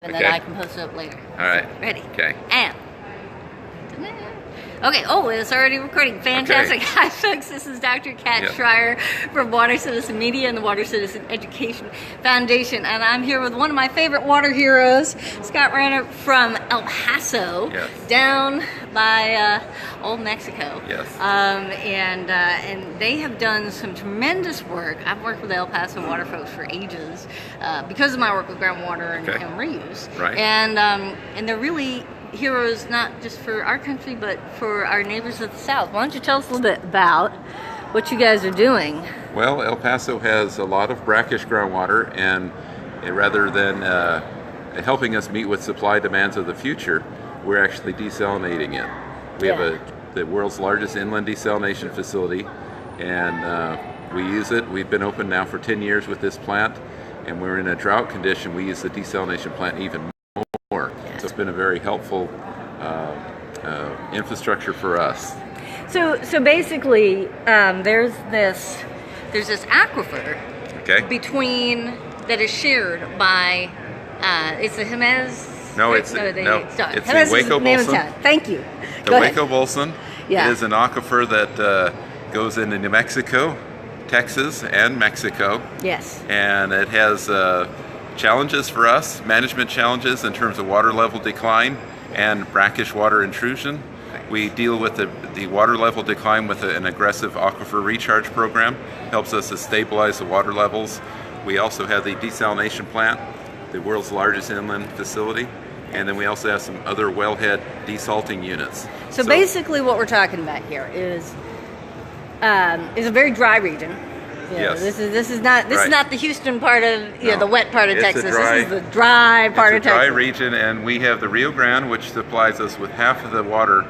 and then I can post it up later. All right. So, ready? Okay. And. Okay, oh, it's already recording. Fantastic. Okay. Hi, folks. This is Dr. Kat Schreier from WaterCitizen Media and the WaterCitizen Education Foundation. And I'm here with one of my favorite water heroes, Scott Reinert from El Paso, down by Old Mexico. Yes. And they have done some tremendous work. I've worked with the El Paso water folks for ages because of my work with groundwater and reuse. Right. And they're really heroes not just for our country but for our neighbors of the south. Why don't you tell us a little bit about what you guys are doing? Well, El Paso has a lot of brackish groundwater, and rather than helping us meet with supply demands of the future, we're actually desalinating it. We have the world's largest inland desalination facility, and we use it. We've been open now for 10 years with this plant, and we're in a drought condition. We use the desalination plant even more. So it's been a very helpful infrastructure for us. So basically, there's this aquifer between that is shared by it's the Jemez. No, it's the Hueco Bolson. Thank you. The Hueco Bolson is an aquifer that goes into New Mexico, Texas, and Mexico. Yes. And it has challenges for us, management challenges in terms of water level decline and brackish water intrusion. We deal with the water level decline with an aggressive aquifer recharge program. Helps us to stabilize the water levels. We also have the desalination plant, the world's largest inland facility, and then we also have some other wellhead desalting units. So basically what we're talking about here is a very dry region. Yes. This is not the Houston part of the wet part of Texas. This is the dry part of Texas. It's a dry region, and we have the Rio Grande, which supplies us with half of the water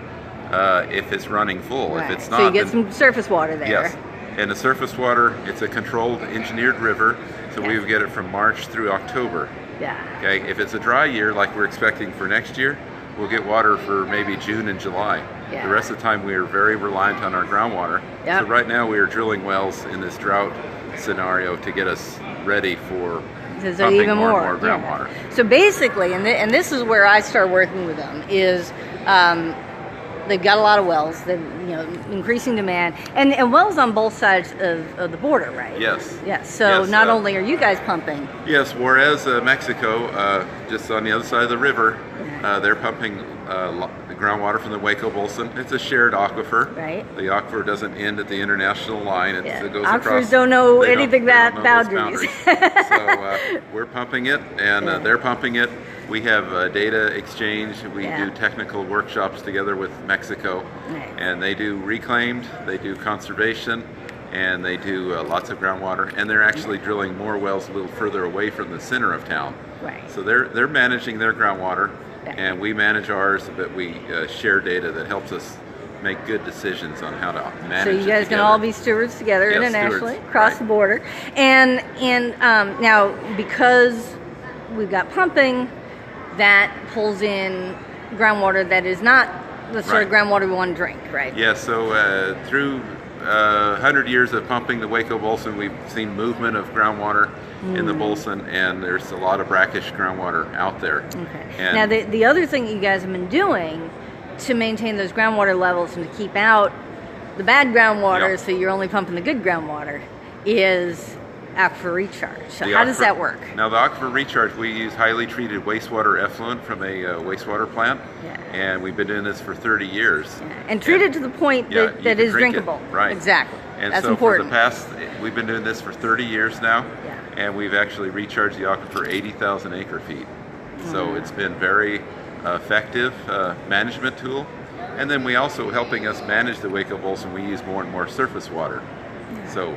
if it's running full. Right. If it's not, so you get some surface water there. Yes, and the surface water, it's a controlled, engineered river, so we would get it from March through October. Yeah. Okay. If it's a dry year, like we're expecting for next year, we'll get water for maybe June and July. Yeah. The rest of the time we are very reliant on our groundwater. Yep. So right now we are drilling wells in this drought scenario to get us ready for pumping even more and more groundwater. Yeah. So basically, and this is where I start working with them, is they've got a lot of wells, they're increasing demand, and wells on both sides of the border, right? Yes. Yes. So yes, not only are you guys pumping. Yes, whereas Mexico, just on the other side of the river, they're pumping the groundwater from the Hueco Bolson. It's a shared aquifer. Right. The aquifer doesn't end at the international line. It goes Aquifers across. Don't know anything about boundaries. So we're pumping it, and they're pumping it. We have data exchange. We do technical workshops together with Mexico, and they do reclaimed, they do conservation, and they do lots of groundwater, and they're actually drilling more wells a little further away from the center of town. Right. So they're managing their groundwater, and we manage ours, but we share data that helps us make good decisions on how to manage it. So you guys can all be stewards together internationally, across the border. And now, because we've got pumping, that pulls in groundwater that is not the sort of groundwater we want to drink, right? Yeah, so through 100 years of pumping the Hueco Bolson, we've seen movement of groundwater in the Bolson, and there's a lot of brackish groundwater out there. Okay. And now, the other thing you guys have been doing to maintain those groundwater levels and to keep out the bad groundwater, so you're only pumping the good groundwater, is aquifer recharge. So how does that work? Now the aquifer recharge, we use highly treated wastewater effluent from a wastewater plant, and we've been doing this for 30 years. And treated to the point that is drinkable. Right. Exactly. And that's so important. For the past, we've been doing this for 30 years now, and we've actually recharged the aquifer 80,000 acre feet. So it's been very effective management tool. And then we also, helping us manage the Hueco Bolson, we use more and more surface water. So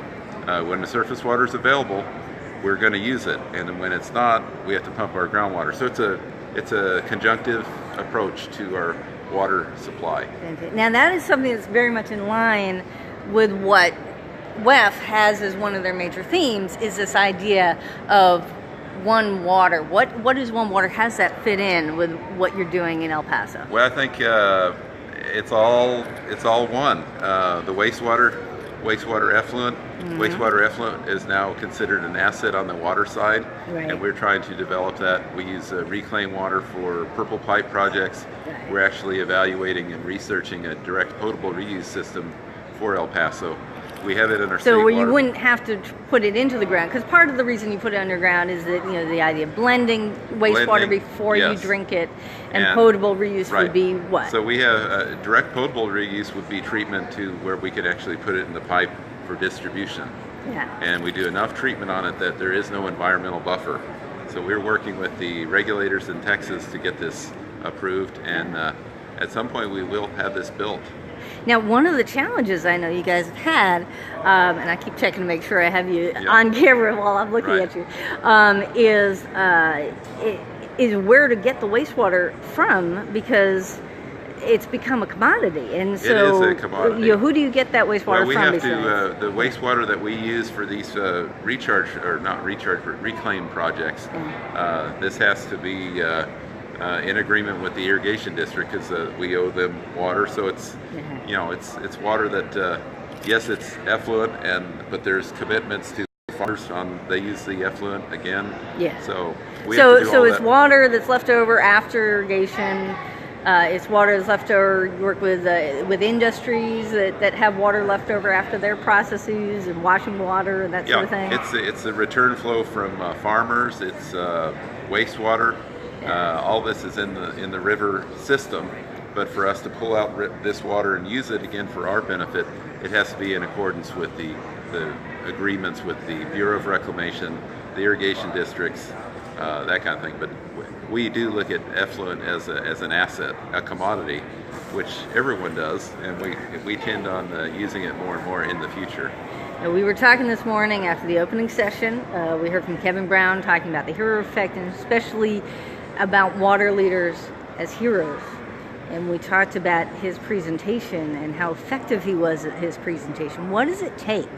when the surface water is available, we're going to use it, and then when it's not, we have to pump our groundwater. So it's a conjunctive approach to our water supply. Now that is something that's very much in line with what WEF has as one of their major themes, is this idea of one water. What is one water? How does that fit in with what you're doing in El Paso? Well, I think it's all one. The wastewater wastewater effluent. Wastewater effluent is now considered an asset on the water side, and we're trying to develop that. We use reclaimed water for purple pipe projects. We're actually evaluating and researching a direct potable reuse system for El Paso. We have it in our state So where water. you wouldn't have to put it into the ground, because part of the reason you put it underground is that, you know, the idea of blending wastewater before you drink it, and potable reuse would be what? So we have direct potable reuse would be treatment to where we could actually put it in the pipe for distribution. And we do enough treatment on it that there is no environmental buffer. So we're working with the regulators in Texas to get this approved, and at some point we will have this built. Now, one of the challenges I know you guys have had, and I keep checking to make sure I have you on camera while I'm looking at you, is where to get the wastewater from, because it's become a commodity. And so, it is a commodity. You know, who do you get that wastewater from? We have to the wastewater that we use for these reclaim projects. This has to be in agreement with the irrigation district, because we owe them water. So it's you know, it's water that yes, it's effluent, but there's commitments to farmers on they use the effluent again. So it's water that's left over after irrigation. It's water that's left over. You work with industries that have water left over after their processes, and washing water and that sort of thing. It's a return flow from farmers. It's wastewater. All this is in the river system, but for us to pull out this water and use it again for our benefit, it has to be in accordance with the agreements with the Bureau of Reclamation, the irrigation districts, that kind of thing. But we do look at effluent as an asset, a commodity, which everyone does, and we tend on using it more and more in the future. We were talking this morning after the opening session. We heard from Kevin Brown talking about the hero effect, and especially about water leaders as heroes. And we talked about his presentation and how effective he was at his presentation. What does it take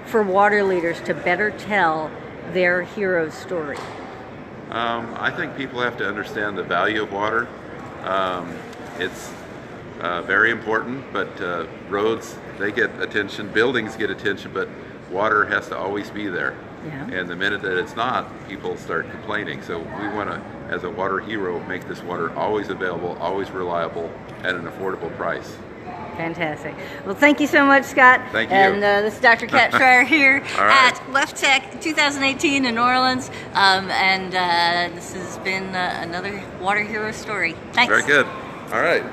for water leaders to better tell their hero story? I think people have to understand the value of water. It's very important, but roads, they get attention, buildings get attention, but water has to always be there. And the minute that it's not, people start complaining. So we want to, as a water hero, make this water always available, always reliable, at an affordable price. Fantastic. Well, thank you so much, Scott. Thank you. And this is Dr. Kat Schreier here at WEFTEC 2018 in New Orleans. And this has been another Water Hero story. Thanks. Very good. All right.